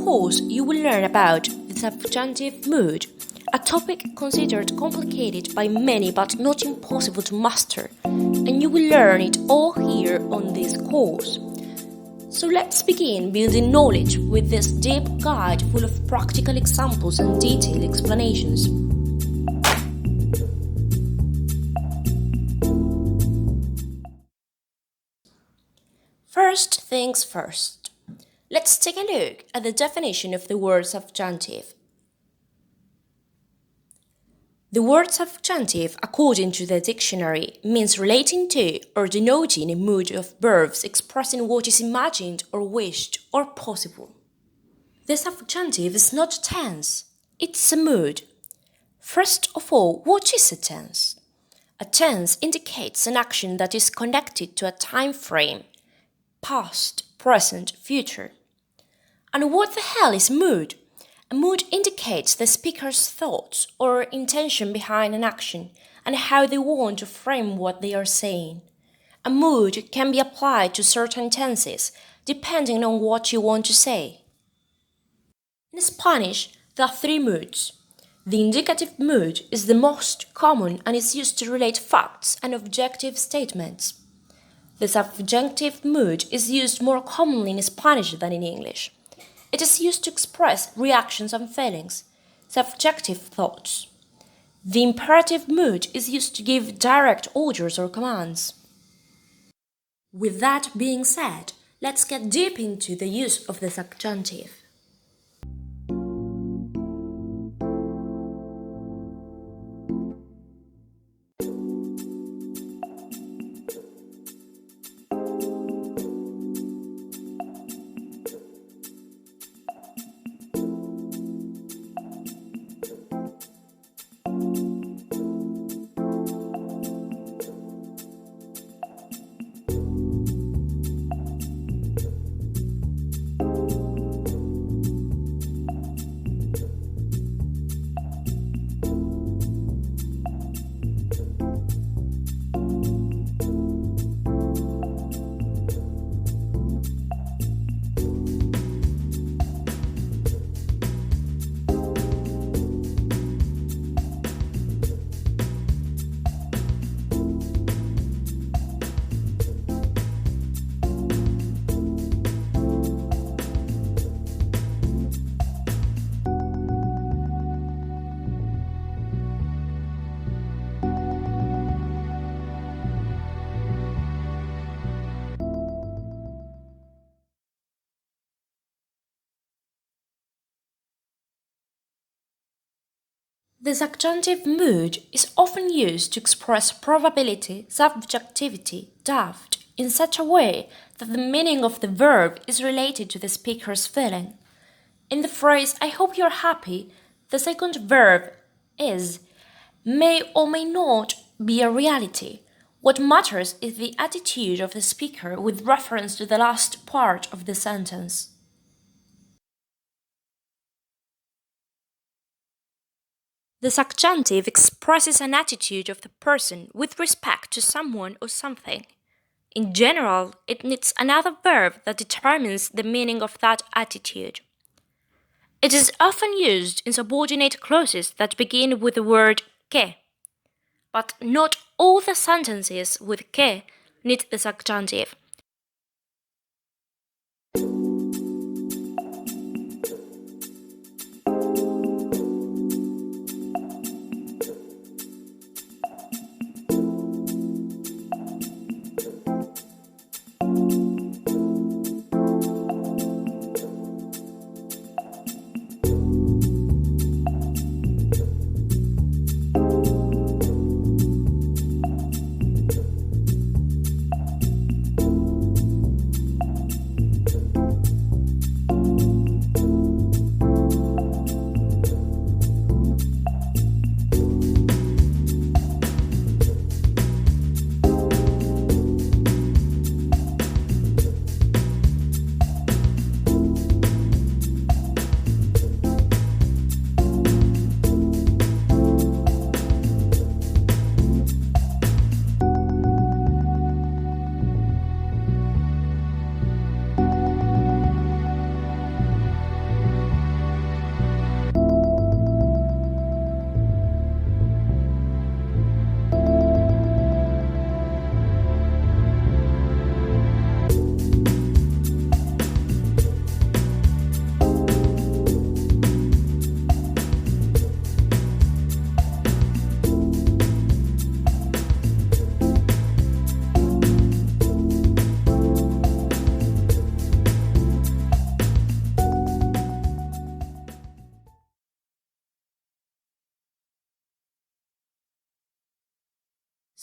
course, you will learn about the subjunctive mood, a topic considered complicated by many but not impossible to master, and you will learn it all here on this course. So let's begin building knowledge with this deep guide full of practical examples and detailed explanations. First things first, let's take a look at the definition of the word subjunctive. The word subjunctive, according to the dictionary, means relating to or denoting a mood of verbs expressing what is imagined or wished or possible. The subjunctive is not a tense, it's a mood. First of all, what is a tense? A tense indicates an action that is connected to a time frame, past, present, future. And what the hell is mood? A mood indicates the speaker's thoughts or intention behind an action and how they want to frame what they are saying. A mood can be applied to certain tenses depending on what you want to say. In Spanish, there are three moods. The indicative mood is the most common and is used to relate facts and objective statements. The subjunctive mood is used more commonly in Spanish than in English. It is used to express reactions and feelings, subjective thoughts. The imperative mood is used to give direct orders or commands. With that being said, let's get deep into the use of the subjunctive. The subjunctive mood is often used to express probability, subjectivity, doubt, in such a way that the meaning of the verb is related to the speaker's feeling. In the phrase, "I hope you're happy," the second verb is, may or may not be a reality. What matters is the attitude of the speaker with reference to the last part of the sentence. The subjunctive expresses an attitude of the person with respect to someone or something. In general, it needs another verb that determines the meaning of that attitude. It is often used in subordinate clauses that begin with the word que, but not all the sentences with que need the subjunctive.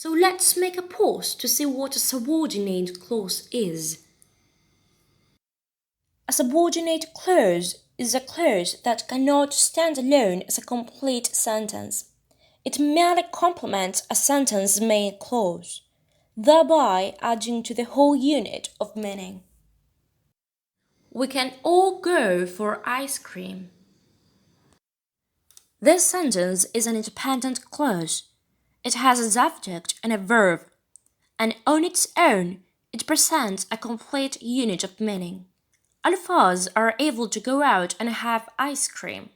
So let's make a pause to see what a subordinate clause is. A subordinate clause is a clause that cannot stand alone as a complete sentence. It merely complements a sentence's main clause, thereby adding to the whole unit of meaning. We can all go for ice cream. This sentence is an independent clause. It has a subject and a verb, and on its own, it presents a complete unit of meaning. All of us are able to go out and have ice cream.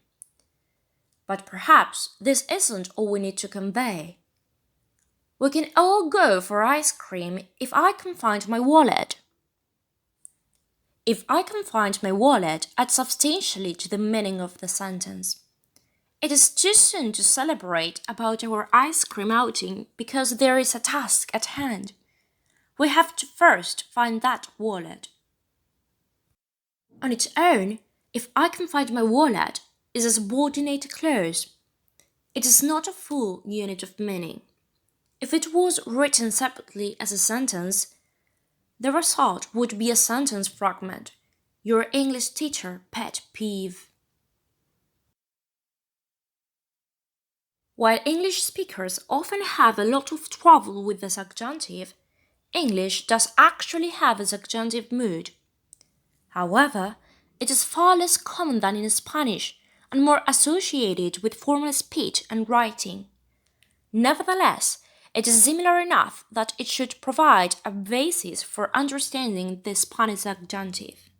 But perhaps this isn't all we need to convey. We can all go for ice cream if I can find my wallet. If I can find my wallet adds substantially to the meaning of the sentence. It is too soon to celebrate about our ice cream outing because there is a task at hand. We have to first find that wallet. On its own, if I can find my wallet is a subordinate clause. It is not a full unit of meaning. If it was written separately as a sentence, the result would be a sentence fragment, your English teacher pet peeve. While English speakers often have a lot of trouble with the subjunctive, English does actually have a subjunctive mood. However, it is far less common than in Spanish and more associated with formal speech and writing. Nevertheless, it is similar enough that it should provide a basis for understanding the Spanish subjunctive.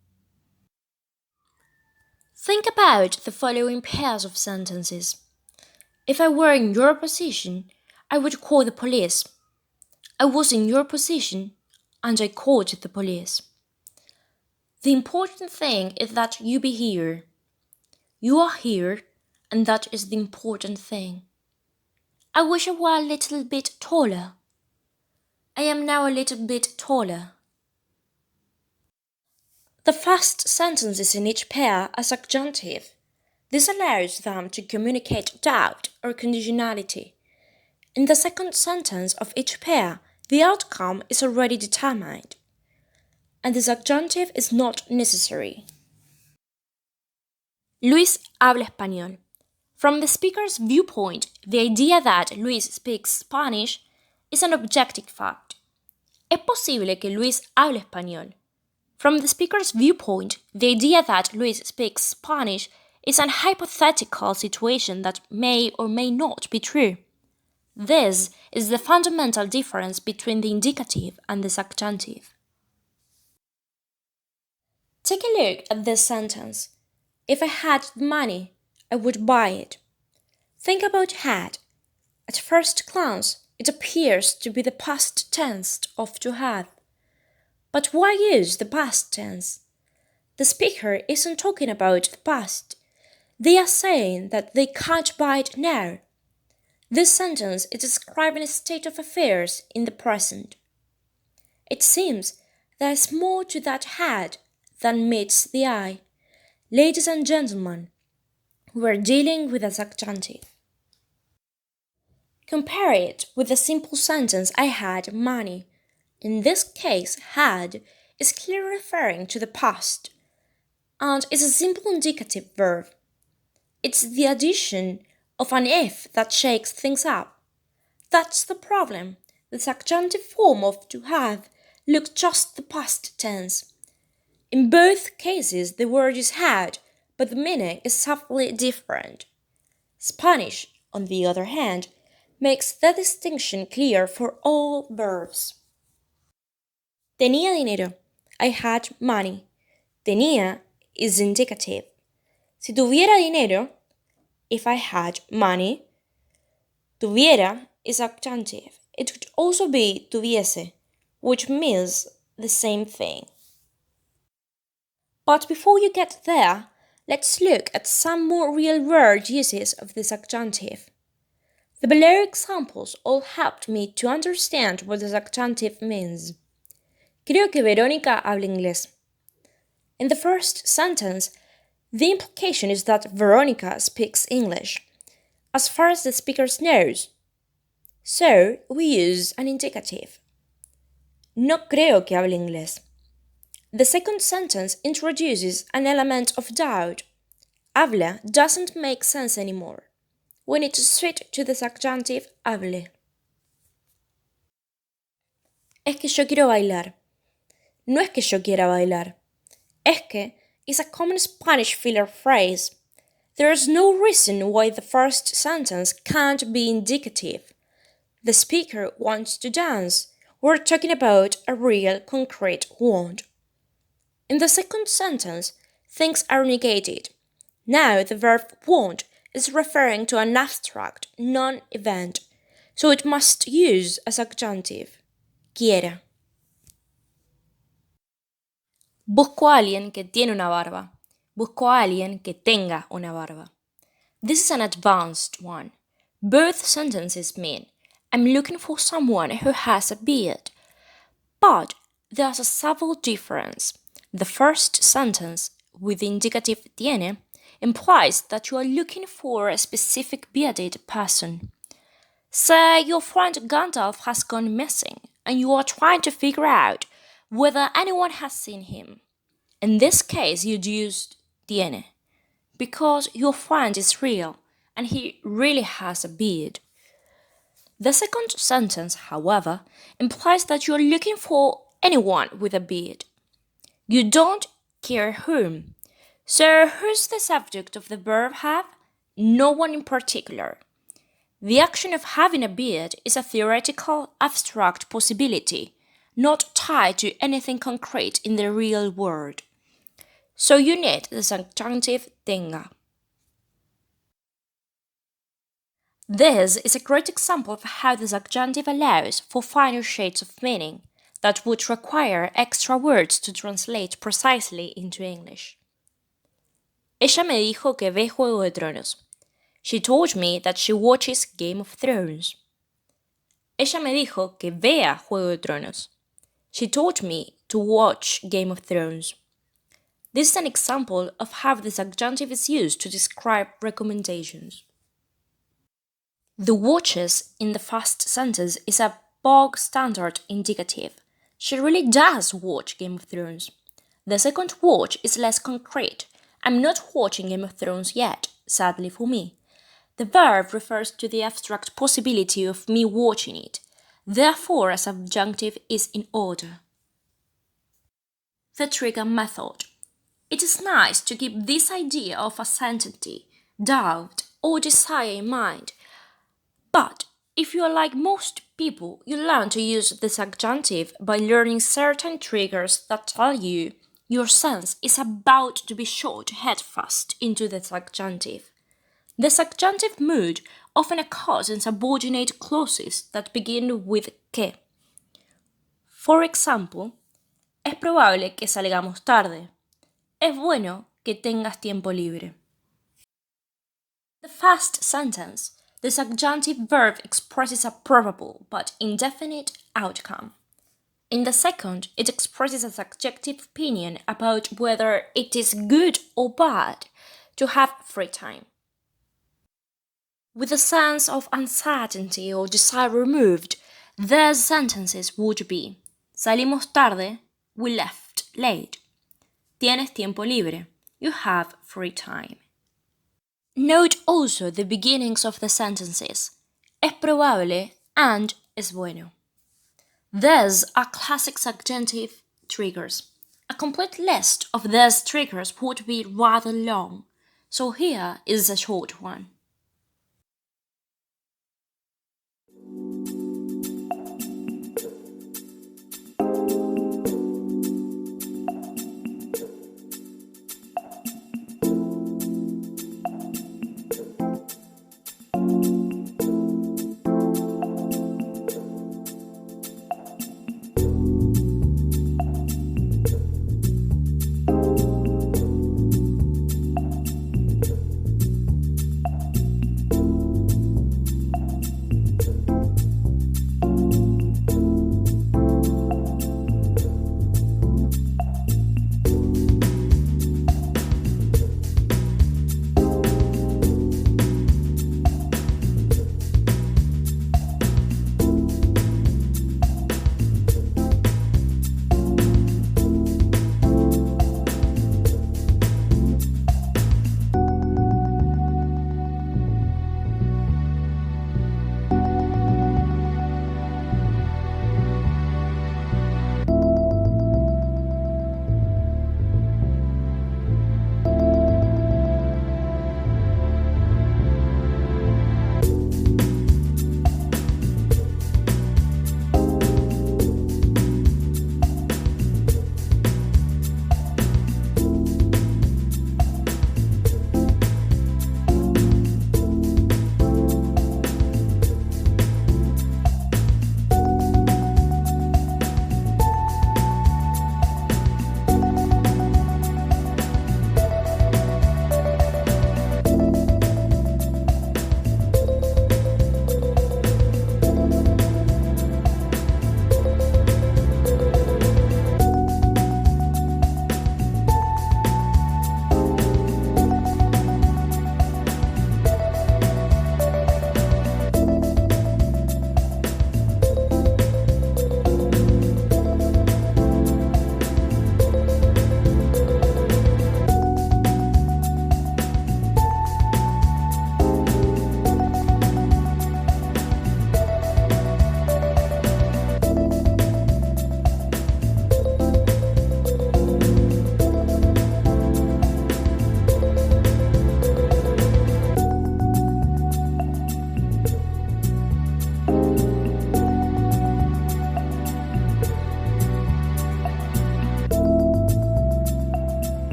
Think about the following pairs of sentences. If I were in your position, I would call the police. I was in your position, and I called the police. The important thing is that you be here. You are here, and that is the important thing. I wish I were a little bit taller. I am now a little bit taller. The first sentences in each pair are subjunctive. This allows them to communicate doubt or conditionality. In the second sentence of each pair, the outcome is already determined, and the subjunctive is not necessary. Luis habla español. From the speaker's viewpoint, the idea that Luis speaks Spanish is an objective fact. Es posible que Luis hable español. From the speaker's viewpoint, the idea that Luis speaks Spanish is an hypothetical situation that may or may not be true. This is the fundamental difference between the indicative and the subjunctive. Take a look at this sentence. If I had the money, I would buy it. Think about had. At first glance, it appears to be the past tense of to have. But why use the past tense? The speaker isn't talking about the past. They are saying that they can't buy it now. This sentence is describing a state of affairs in the present. It seems there is more to that had than meets the eye. Ladies and gentlemen, we are dealing with a subjunctive. Compare it with the simple sentence I had money. In this case, had is clearly referring to the past and is a simple indicative verb. It's the addition of an if that shakes things up. That's the problem. The subjunctive form of to have looks just the past tense. In both cases, the word is had, but the meaning is subtly different. Spanish, on the other hand, makes the distinction clear for all verbs. Tenía dinero. I had money. Tenía is indicative. Si tuviera dinero, if I had money, tuviera is subjunctive. It could also be tuviese, which means the same thing. But before you get there, let's look at some more real-world uses of the subjunctive. The below examples all helped me to understand what the subjunctive means. Creo que Verónica habla inglés. In the first sentence, the implication is that Veronica speaks English, as far as the speaker knows. So, we use an indicative. No creo que hable inglés. The second sentence introduces an element of doubt. Habla doesn't make sense anymore. We need to switch to the subjunctive hable. Es que yo quiero bailar. No es que yo quiera bailar. Es que is a common Spanish filler phrase. There is no reason why the first sentence can't be indicative. The speaker wants to dance. We're talking about a real, concrete want. In the second sentence, things are negated. Now the verb want is referring to an abstract, non-event, so it must use a subjunctive. Quiera. Busco a alguien que tiene una barba. Busco a alguien que tenga una barba. This is an advanced one. Both sentences mean I'm looking for someone who has a beard. But there's a subtle difference. The first sentence, with the indicative tiene, implies that you are looking for a specific bearded person. Say your friend Gandalf has gone missing, and you are trying to figure out whether anyone has seen him. In this case, you'd use tiene, because your friend is real, and he really has a beard. The second sentence, however, implies that you are looking for anyone with a beard. You don't care whom. So who's the subject of the verb have? No one in particular. The action of having a beard is a theoretical, abstract possibility, not tied to anything concrete in the real world. So you need the subjunctive tenga. This is a great example of how the subjunctive allows for finer shades of meaning that would require extra words to translate precisely into English. Ella me dijo que ve Juego de Tronos. She told me that she watches Game of Thrones. Ella me dijo que vea Juego de Tronos. She told me to watch Game of Thrones. This is an example of how the subjunctive is used to describe recommendations. The watches in the first sentence is a bog standard indicative. She really does watch Game of Thrones. The second watch is less concrete. I'm not watching Game of Thrones yet, sadly for me. The verb refers to the abstract possibility of me watching it. Therefore, a subjunctive is in order. The trigger method. It is nice to keep this idea of uncertainty, doubt, or desire in mind. But if you are like most people, you learn to use the subjunctive by learning certain triggers that tell you your sense is about to be shot headfirst into the subjunctive. The subjunctive mood often occurs in subordinate clauses that begin with que. For example, es probable que salgamos tarde. Es bueno que tengas tiempo libre. The first sentence, the subjunctive verb expresses a probable but indefinite outcome. In the second, it expresses a subjective opinion about whether it is good or bad to have free time. With a sense of uncertainty or desire removed, their sentences would be Salimos tarde, we left late. Tienes tiempo libre, you have free time. Note also the beginnings of the sentences, es probable and es bueno. These are classic subjunctive triggers. A complete list of these triggers would be rather long, so here is a short one.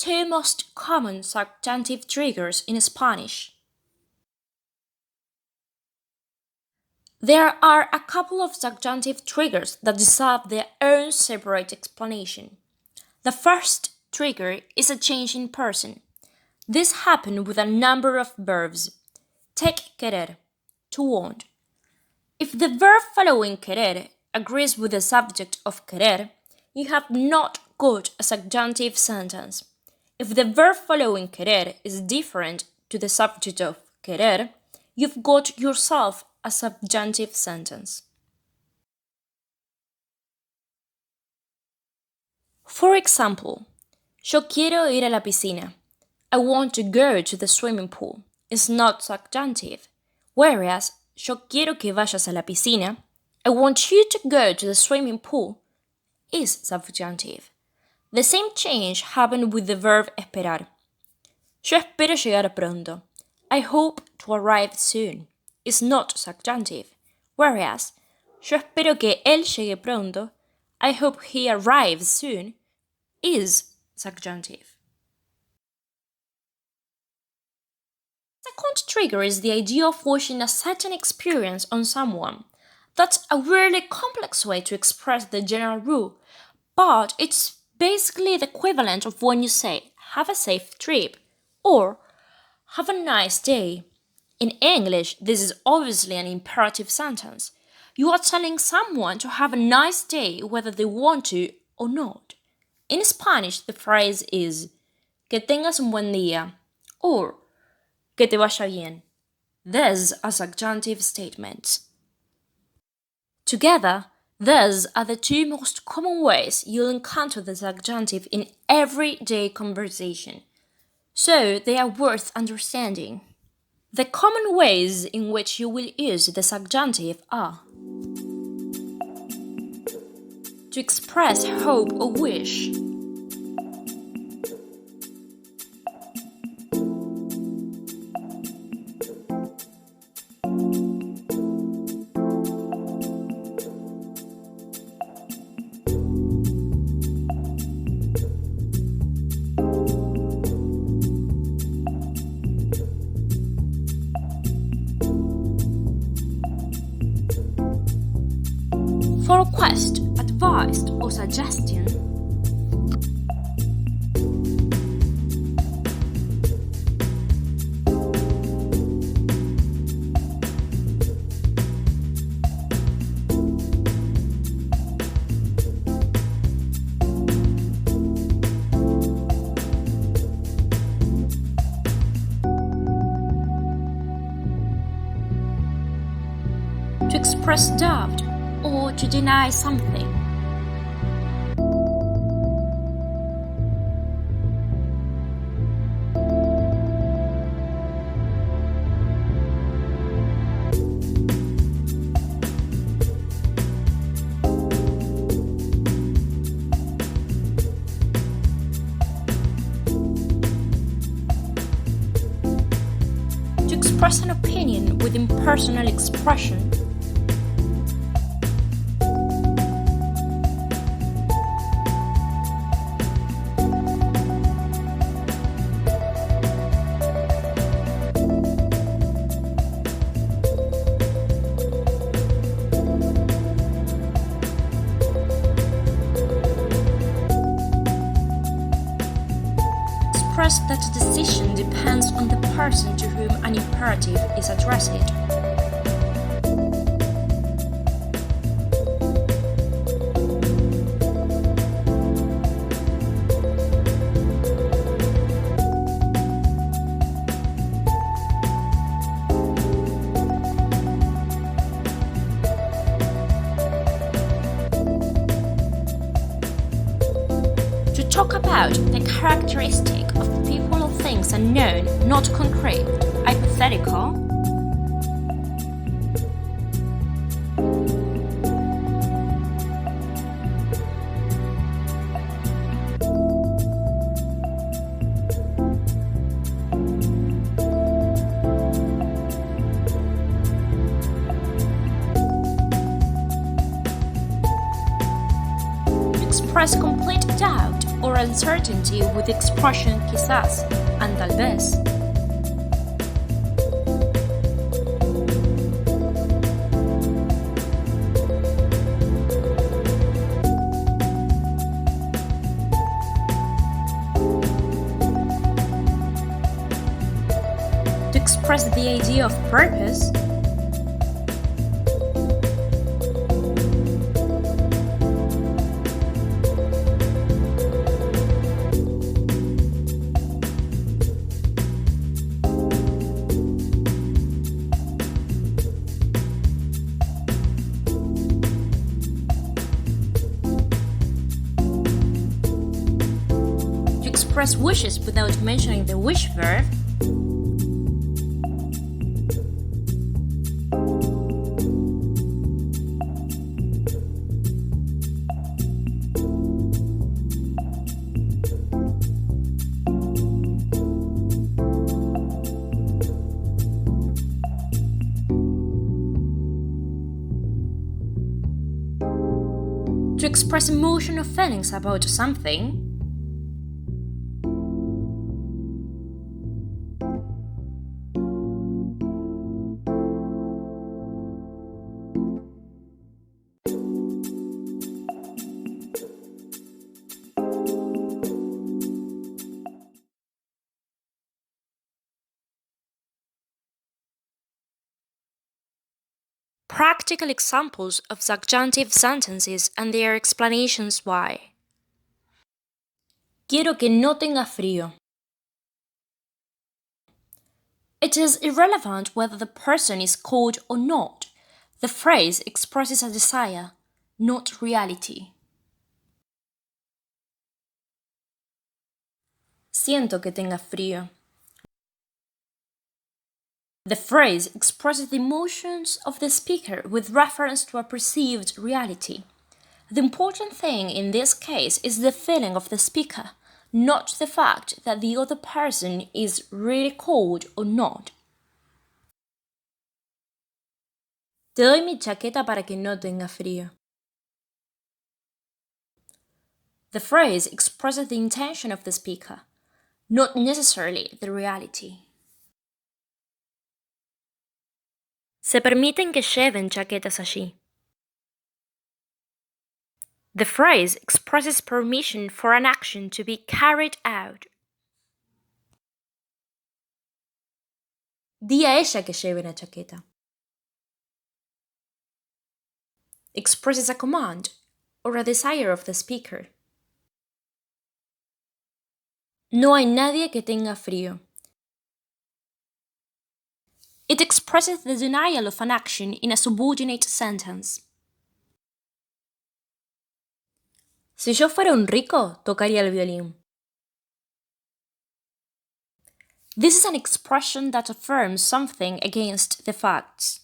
two most common subjunctive triggers in Spanish. There are a couple of subjunctive triggers that deserve their own separate explanation. The first trigger is a change in person. This happens with a number of verbs. Take querer, to want. If the verb following querer agrees with the subject of querer, you have not got a subjunctive sentence. If the verb following querer is different to the subject of querer, you've got yourself a subjunctive sentence. For example, yo quiero ir a la piscina. I want to go to the swimming pool is not subjunctive, whereas yo quiero que vayas a la piscina, I want you to go to the swimming pool is subjunctive. The same change happened with the verb esperar. Yo espero llegar pronto. I hope to arrive soon is not subjunctive, whereas yo espero que él llegue pronto, I hope he arrives soon is subjunctive. Second trigger is the idea of wishing a certain experience on someone. That's a really complex way to express the general rule, but it's basically the equivalent of when you say, have a safe trip, or have a nice day. In English, this is obviously an imperative sentence. You are telling someone to have a nice day whether they want to or not. In Spanish, the phrase is que tengas un buen día or que te vaya bien. These are subjunctive statements. Together, these are the two most common ways you'll encounter the subjunctive in everyday conversation, so they are worth understanding. The common ways in which you will use the subjunctive are to express hope or wish, for request, advice, or suggestion. To express doubt or to deny something. To express an opinion with impersonal expression. Express that a decision depends on the person to whom an imperative is addressed. To talk about the characteristic of people or things unknown, not concrete, hypothetical. express complete doubt or uncertainty with the expression quizás and tal vez. To express the idea of purpose, to express wishes without mentioning the wish verb, to express emotion or feelings about something, practical examples of subjunctive sentences and their explanations why. Quiero que no tenga frío. It is irrelevant whether the person is cold or not. The phrase expresses a desire, not reality. Siento que tenga frío. The phrase expresses the emotions of the speaker with reference to a perceived reality. The important thing in this case is the feeling of the speaker, not the fact that the other person is really cold or not. Te doy mi chaqueta para que no tenga frío. The phrase expresses the intention of the speaker, not necessarily the reality. Se permiten que lleven chaquetas allí. The phrase expresses permission for an action to be carried out. Di a ella que lleve la chaqueta. Expresses a command or a desire of the speaker. No hay nadie que tenga frío. It expresses the denial of an action in a subordinate sentence. Si yo fuera un rico, tocaría el violín. This is an expression that affirms something against the facts.